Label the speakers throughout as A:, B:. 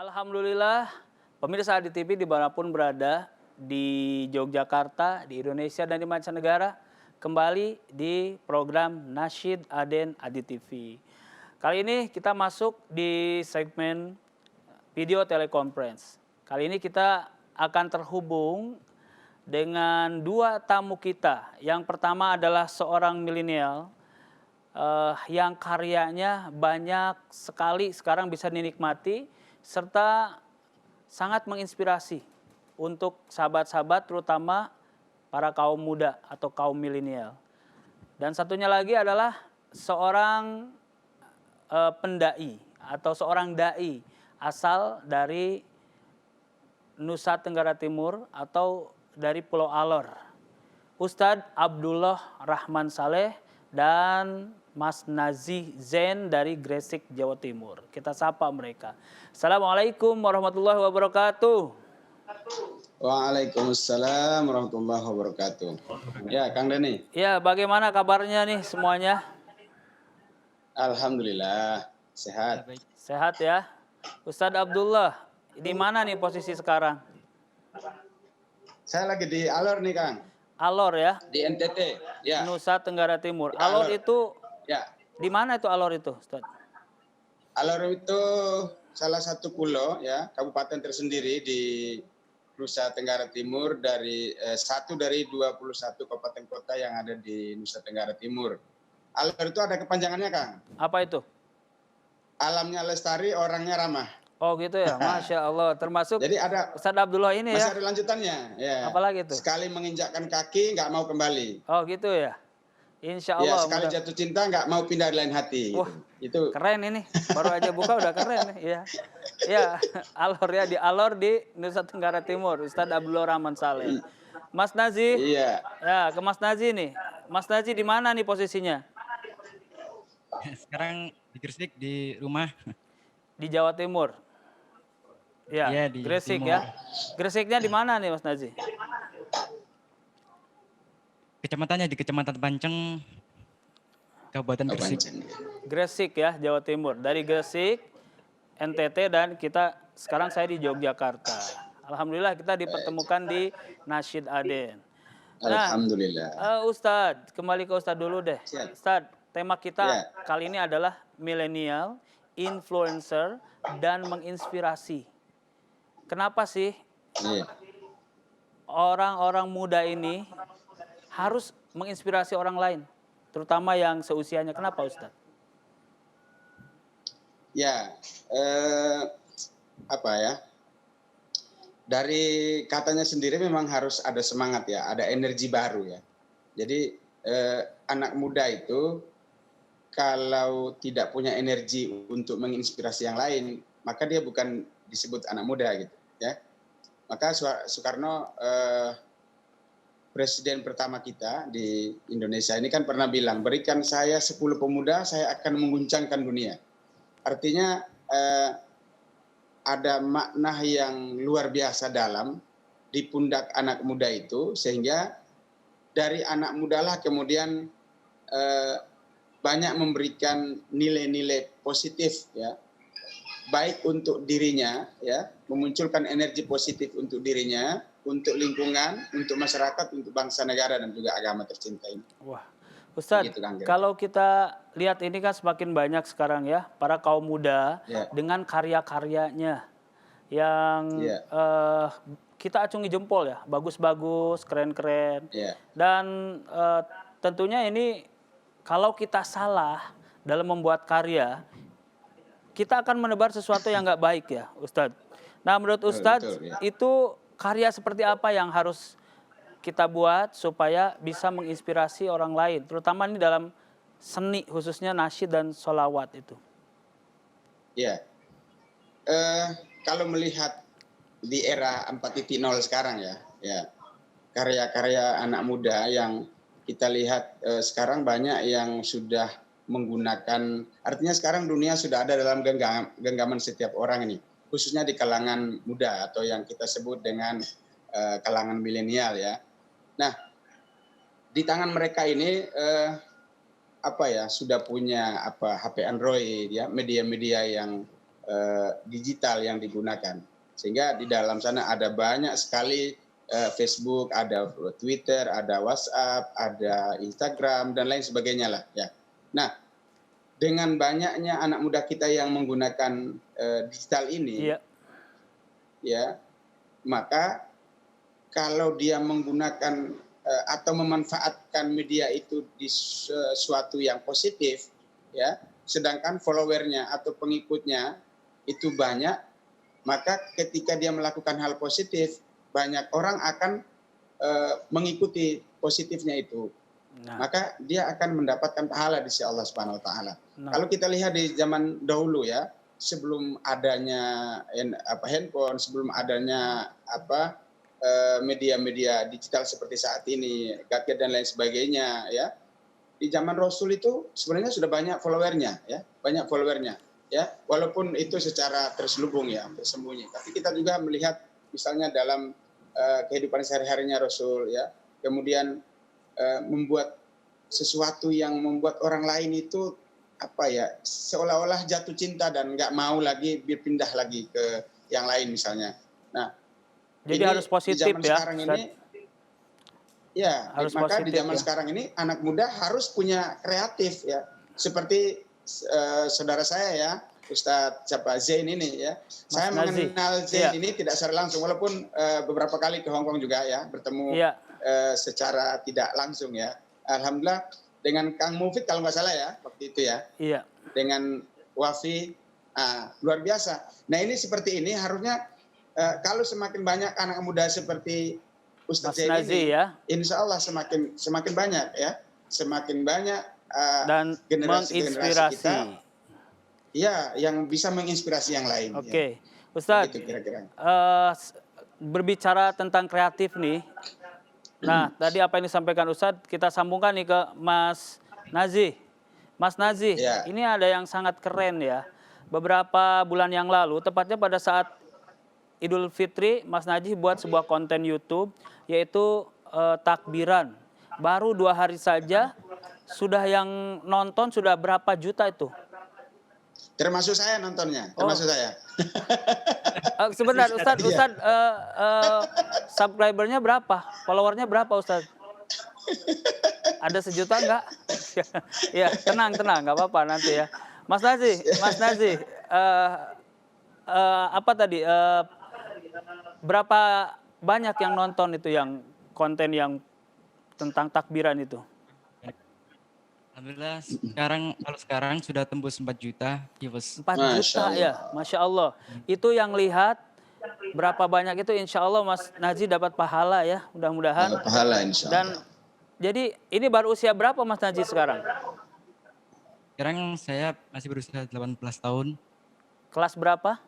A: Alhamdulillah, pemirsa Adi TV dimanapun berada, di Yogyakarta, di Indonesia, dan di mancanegara, kembali di program Nasyid Aden Adi TV. Kali ini kita masuk di segmen video teleconference. Kali ini kita akan terhubung dengan dua tamu kita. Yang pertama adalah seorang milenial yang karyanya banyak sekali sekarang bisa dinikmati, serta sangat menginspirasi untuk sahabat-sahabat terutama para kaum muda atau kaum milenial. Dan satunya lagi adalah seorang pendai atau seorang dai asal dari Nusa Tenggara Timur atau dari Pulau Alor. Ustadz Abdullah Rahman Saleh dan Mas Nazi Zain dari Gresik, Jawa Timur. Kita sapa mereka. Assalamualaikum warahmatullahi wabarakatuh.
B: Waalaikumsalam warahmatullahi wabarakatuh. Ya, Kang Dani.
A: Ya, bagaimana kabarnya nih semuanya?
B: Alhamdulillah, sehat.
A: Sehat ya. Ustadz Abdullah, di mana nih posisi sekarang?
B: Saya lagi di Alor nih, Kang.
A: Alor ya?
B: Di NTT, ya.
A: Nusa Tenggara Timur.
B: Di
A: Alor
B: Alor.
A: itu,
B: Ya.
A: di mana itu Alor itu, Ustadz?
B: Alor itu salah satu pulau ya, kabupaten tersendiri di Nusa Tenggara Timur satu dari 21 kabupaten kota yang ada di Nusa Tenggara Timur. Alor itu ada kepanjangannya, Kang.
A: Apa itu?
B: Alamnya lestari, orangnya ramah.
A: Oh gitu ya, Masya Allah. Termasuk
B: Jadi ada
A: Ustadz Abdullah ini
B: masih
A: ya.
B: ada lanjutannya. Ya.
A: Apalagi itu?
B: Sekali menginjakkan kaki nggak mau kembali.
A: Oh gitu ya. Insya
B: Ya,
A: Allah.
B: sekali jatuh cinta nggak mau pindah di lain hati.
A: Wah,
B: itu
A: keren ini. Baru aja buka udah keren nih. Ya, ya Alor ya, di Alor di Nusa Tenggara Timur. Ustadz Abdullah Rahman Saleh. Mas Nazi.
B: Iya.
A: Ya, ke Mas Nazi nih. Mas Nazi di mana nih posisinya?
C: Sekarang di Gresik di rumah.
A: Di Jawa Timur. Ya,
C: Iya, di
A: Gresik
C: timur.
A: ya. Gresiknya di mana nih Mas Nazi?
C: Kecamatannya di Kecamatan Panceng, Kabupaten Gresik.
A: Gresik ya, Jawa Timur. Dari Gresik, NTT, dan sekarang saya di Yogyakarta. Alhamdulillah kita dipertemukan di Nasyid Aden. Nah,
B: Alhamdulillah.
A: Ustadz, kembali ke Ustadz dulu deh.
B: Siap.
A: Ustadz, tema kita
B: Ya.
A: kali ini adalah milenial, influencer, dan menginspirasi. Kenapa sih
B: Iya.
A: orang-orang muda ini harus menginspirasi orang lain, terutama yang seusianya? Kenapa, Ustadz?
B: Ya, apa ya? Dari katanya sendiri memang harus ada semangat ya, ada energi baru ya. Jadi anak muda itu kalau tidak punya energi untuk menginspirasi yang lain, maka dia bukan disebut anak muda gitu ya. Maka Soekarno presiden pertama kita di Indonesia ini kan pernah bilang, berikan saya 10 pemuda, saya akan mengguncangkan dunia. Artinya ada makna yang luar biasa dalam di pundak anak muda itu, sehingga dari anak mudalah kemudian banyak memberikan nilai-nilai positif ya, baik untuk dirinya ya, memunculkan energi positif untuk dirinya, untuk lingkungan, untuk masyarakat, untuk bangsa negara dan juga agama tercinta ini.
A: Wah, Ustadz,
B: Begitu, Kang.
A: kalau kita lihat ini kan semakin banyak sekarang ya para kaum muda
B: Ya.
A: dengan karya-karyanya yang
B: Ya.
A: kita acungi jempol ya, bagus-bagus, keren-keren.
B: Ya.
A: Dan tentunya ini kalau kita salah dalam membuat karya, kita akan menebar sesuatu yang nggak baik ya, Ustadz. Nah, menurut Ustadz,
B: Betul, ya.
A: itu karya seperti apa yang harus kita buat supaya bisa menginspirasi orang lain, terutama ini dalam seni khususnya nasyid dan sholawat itu?
B: Ya, kalau melihat di era 4.0 sekarang ya, karya-karya anak muda yang kita lihat sekarang banyak yang sudah menggunakan, artinya sekarang dunia sudah ada dalam genggaman setiap orang ini, khususnya di kalangan muda atau yang kita sebut dengan kalangan milenial ya. Nah, di tangan mereka ini sudah punya HP Android ya, media-media yang digital yang digunakan. Sehingga di dalam sana ada banyak sekali Facebook, ada Twitter, ada WhatsApp, ada Instagram dan lain sebagainya lah ya. Nah, dengan banyaknya anak muda kita yang menggunakan digital ini, ya, maka kalau dia menggunakan atau memanfaatkan media itu di sesuatu yang positif, ya, sedangkan followernya atau pengikutnya itu banyak, maka ketika dia melakukan hal positif, banyak orang akan mengikuti positifnya itu. Maka dia akan mendapatkan pahala di sisi Allah Subhanahu wa taala. Kalau kita lihat di zaman dahulu ya, sebelum adanya handphone, sebelum adanya media-media digital seperti saat ini, gadget dan lain sebagainya ya. Di zaman Rasul itu sebenarnya sudah banyak followernya ya, banyak followernya ya, walaupun itu secara terselubung ya, tersembunyi. Tapi kita juga melihat misalnya dalam kehidupan sehari-harinya Rasul ya, kemudian membuat sesuatu yang membuat orang lain itu seolah-olah jatuh cinta dan nggak mau lagi berpindah lagi ke yang lain misalnya. Nah,
A: jadi
B: ini,
A: harus positif
B: di zaman
A: ya.
B: Sekarang ini, ya,
A: harus
B: maka
A: positif,
B: di zaman
A: ya.
B: sekarang ini anak muda harus punya kreatif ya. Seperti saudara saya ya, Ustadz Zain ini ya. Saya mengenal Zain ini tidak secara langsung, walaupun beberapa kali ke Hong Kong juga ya, bertemu secara tidak langsung ya. Alhamdulillah dengan Kang Mufid kalau nggak salah ya waktu itu ya.
A: Iya.
B: Dengan Wafi, luar biasa. Nah ini seperti ini harusnya kalau semakin banyak anak muda seperti Ustadz Zain ini, ya, insya Allah semakin banyak ya, semakin banyak
A: dan
B: generasi kita, ya, yang bisa menginspirasi yang lain.
A: Oke,
B: ya.
A: Ustadz,
B: gitu kira-kira.
A: Berbicara tentang kreatif nih, nah tadi apa yang disampaikan Ustadz kita sambungkan nih ke Mas Nazih. Mas Nazih, ini ada yang sangat keren ya. Beberapa bulan yang lalu, tepatnya pada saat Idul Fitri, Mas Nazih buat sebuah konten YouTube, yaitu takbiran. Baru 2 hari saja, sudah yang nonton sudah berapa juta itu?
B: Termasuk saya nontonnya, termasuk saya.
A: Sebentar, Ustadz, subscribernya berapa? Followernya berapa, Ustadz? Ada 1 juta enggak? Ya, tenang, nggak apa-apa nanti ya. Mas Nazih, apa tadi? Berapa banyak yang nonton itu, yang konten yang tentang takbiran itu?
C: Alhamdulillah sekarang sudah tembus 4 juta viewers.
A: 4 juta ya, Masya Allah. Itu yang lihat berapa banyak itu, insya Allah Mas Nazih dapat pahala ya, mudah-mudahan.
B: Pahala insya Allah.
A: Dan jadi ini baru usia berapa Mas Nazih sekarang?
C: Sekarang saya masih berusia 18 tahun.
A: Kelas berapa?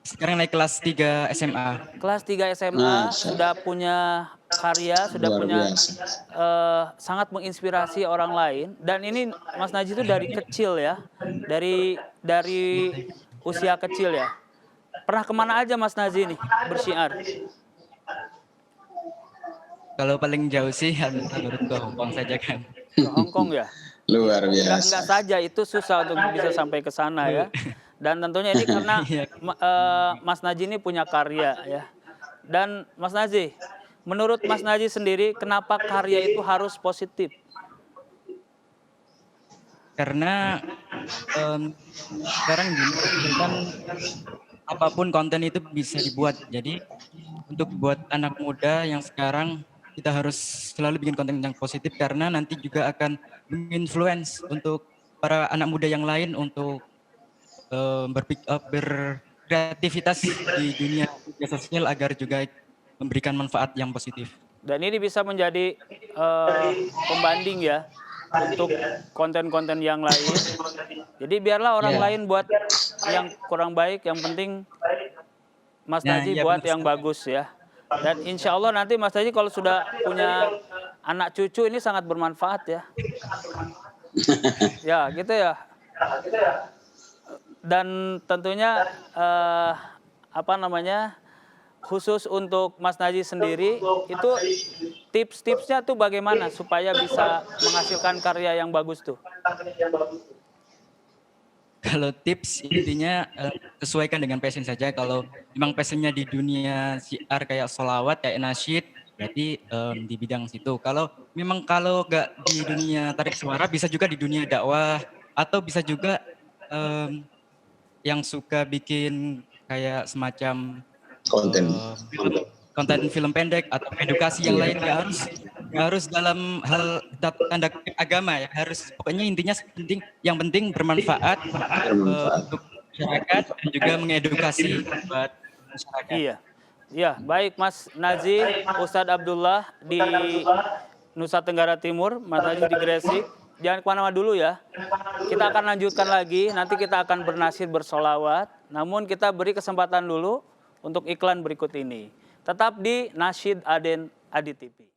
C: Sekarang naik kelas 3 SMA.
A: Kelas 3 SMA, sudah punya karya, sudah punya sangat menginspirasi orang lain. Dan ini Mas Nazih itu dari kecil ya, dari usia kecil ya. Pernah kemana aja Mas Nazih nih bersyiar?
C: Kalau paling jauh sih baru ke Hong Kong saja kan.
A: Ke Hong Kong ya?
B: Luar biasa.
A: Enggak saja, itu susah untuk bisa sampai ke sana ya. Dan tentunya ini karena Mas Nazih ini punya karya ya. Dan Mas Nazih, menurut Mas Nazih sendiri, kenapa karya itu harus positif?
C: Karena sekarang gini, kan apapun konten itu bisa dibuat. Jadi untuk buat anak muda yang sekarang, kita harus selalu bikin konten yang positif karena nanti juga akan menginfluence untuk para anak muda yang lain untuk berkreativitas di dunia sosial agar juga memberikan manfaat yang positif.
A: Dan ini bisa menjadi pembanding ya untuk konten-konten yang lain. Jadi biarlah orang lain buat yang kurang baik, yang penting Mas Nazih buat yang bagus ya. Dan insya Allah nanti Mas Nazih kalau sudah punya anak cucu ini sangat bermanfaat ya. Ya gitu ya. Dan tentunya khusus untuk Mas Nazih sendiri itu tips-tipsnya tuh bagaimana supaya bisa menghasilkan karya yang bagus tuh?
C: Kalau tips intinya sesuaikan dengan passion saja. Kalau memang passionnya di dunia syiar kayak sholawat, kayak nasyid, berarti di bidang situ. Kalau nggak di dunia tarik suara, bisa juga di dunia dakwah, atau bisa juga em, yang suka bikin kayak semacam
B: Konten.
C: konten film pendek atau edukasi yang lain, nggak harus dalam hal tanda kutip agama ya, harus pokoknya intinya yang penting bermanfaat untuk masyarakat dan juga mengedukasi buat masyarakat.
A: Iya. Ya, baik Mas Nazih, Ustadz Abdullah di Nusa Tenggara Timur, Mas Nazih di Gresik. Jangan kemana-mana dulu ya. Kita akan lanjutkan lagi, nanti kita akan bernasyid bersolawat. Namun kita beri kesempatan dulu untuk iklan berikut ini. Tetap di Nasyid Aden Adi TV.